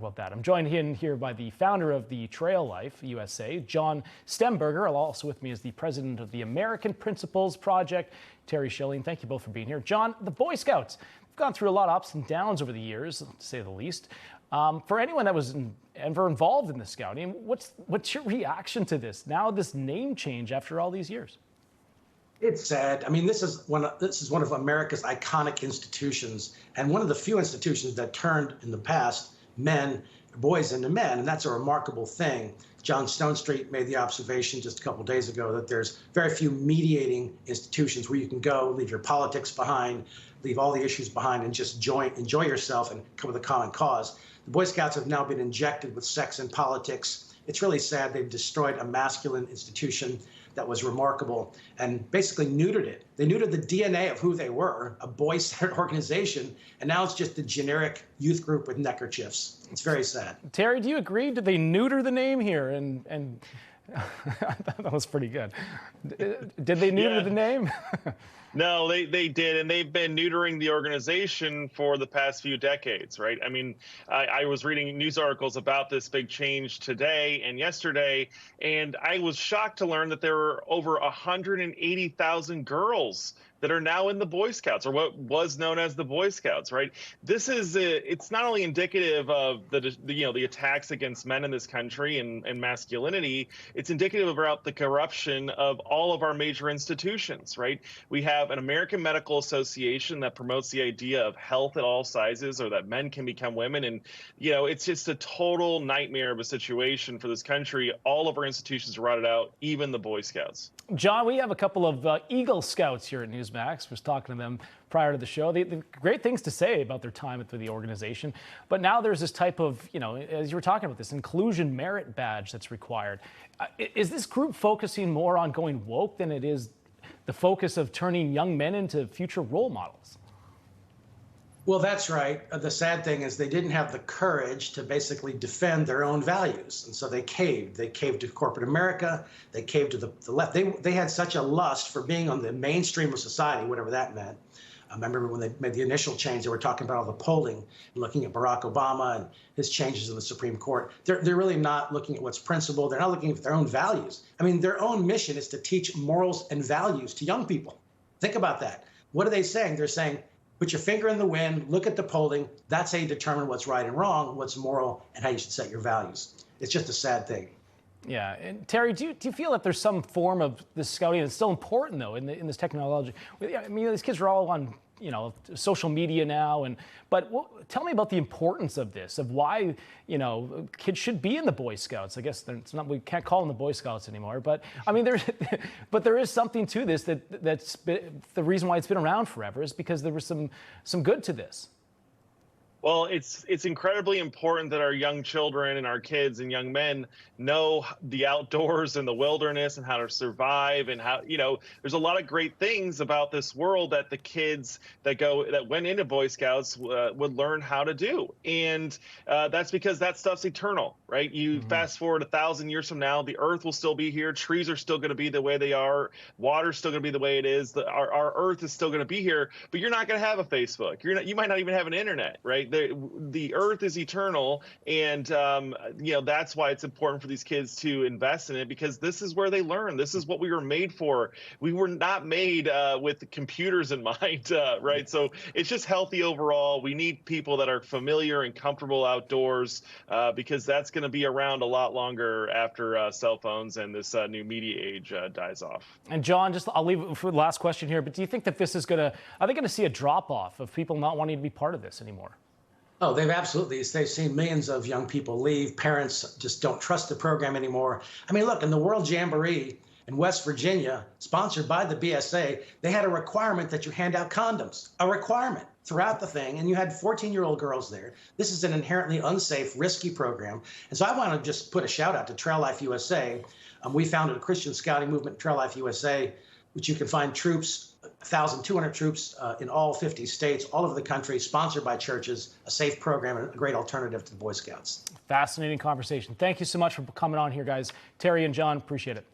About that. I'm joined in here by the founder of the Trail Life USA, John Stemberger. Also with me is the president of the American Principles Project, Terry Schilling. Thank you both for being here. John, the Boy Scouts have gone through a lot of ups and downs over the years, to say the least. For anyone that was ever involved in the Scouting, what's your reaction to this? Now this name change after all these years? It's sad. I mean, this is one of America's iconic institutions, and one of the few institutions that turned in the past boys into men, and that's a remarkable thing. John Stonestreet made the observation just a couple of days ago that there's very few mediating institutions where you can go, leave your politics behind, leave all the issues behind, and just enjoy yourself and come with a common cause. The Boy Scouts have now been injected with sex and politics. It's really sad. They've destroyed a masculine institution that was remarkable and basically neutered it. They neutered the DNA of who they were, a boy-centered organization, and now it's just a generic youth group with neckerchiefs. It's very sad. Terry, do you agree? Did they neuter the name here? And I thought that was pretty good. Did they neuter the name? No, they did, and they've been neutering the organization for the past few decades, right? I mean, I was reading news articles about this big change today and yesterday, and I was shocked to learn that there were over 180,000 girls that are now in the Boy Scouts, or what was known as the Boy Scouts, right? This is it's not only indicative of the attacks against men in this country and masculinity, it's indicative about the corruption of all of our major institutions, right? We have an American Medical Association that promotes the idea of health at all sizes, or that men can become women, and it's just a total nightmare of a situation for this country. All of our institutions are rotted out, even the Boy Scouts. John, we have a couple of Eagle Scouts here at NEWSMAX. I was talking to them prior to the show. They have great things to say about their time with the organization. But now there's this type of, as you were talking about, this inclusion merit badge that's required. Is this group focusing more on going woke than it is the focus of turning young men into future role models? Well, that's right. The sad thing is they didn't have the courage to basically defend their own values. And so they caved. They caved to corporate America. They caved to the left. They had such a lust for being on the mainstream of society, whatever that meant. I remember when they made the initial change, they were talking about all the polling and looking at Barack Obama and his changes in the Supreme Court. They're really not looking at what's principle. They're not looking at their own values. I mean, their own mission is to teach morals and values to young people. Think about that. What are they saying? They're saying, put your finger in the wind, look at the polling. That's how you determine what's right and wrong, what's moral, and how you should set your values. It's just a sad thing. Yeah. And Terry, do you feel that there's some form of this Scouting that's still important, though, in this technology? I mean, these kids are all on, social media now. But tell me about the importance of this, of why, kids should be in the Boy Scouts. I guess we can't call them the Boy Scouts anymore. But I mean, there is something to this that's the reason why it's been around forever is because there was some good to this. Well, it's incredibly important that our young children and our kids and young men know the outdoors and the wilderness and how to survive, and how, there's a lot of great things about this world that the kids that went into Boy Scouts would learn how to do. And that's because that stuff's eternal, right? You fast forward 1,000 years from now, the earth will still be here. Trees are still going to be the way they are. Water's still going to be the way it is. Our earth is still going to be here, but you're not going to have a Facebook. You might not even have an internet, right? The earth is eternal, and that's why it's important for these kids to invest in it, because this is where they learn. This is what we were made for. We were not made with computers in mind, right? So it's just healthy overall. We need people that are familiar and comfortable outdoors, because that's going to be around a lot longer after cell phones and this new media age dies off. And John, I'll leave it for the last question here, but do you think that this is are they going to see a drop off of people not wanting to be part of this anymore? Oh, they've seen millions of young people leave. Parents just don't trust the program anymore. I mean, look, in the World Jamboree in West Virginia, sponsored by the BSA, they had a requirement that you hand out condoms, a requirement throughout the thing. And you had 14-year-old girls there. This is an inherently unsafe, risky program. And so I want to just put a shout out to Trail Life USA. We founded a Christian scouting movement, Trail Life USA, which you can find troops, 1,200 troops in all 50 states, all over the country, sponsored by churches, a safe program and a great alternative to the Boy Scouts. Fascinating conversation. Thank you so much for coming on here, guys. Terry and John, appreciate it.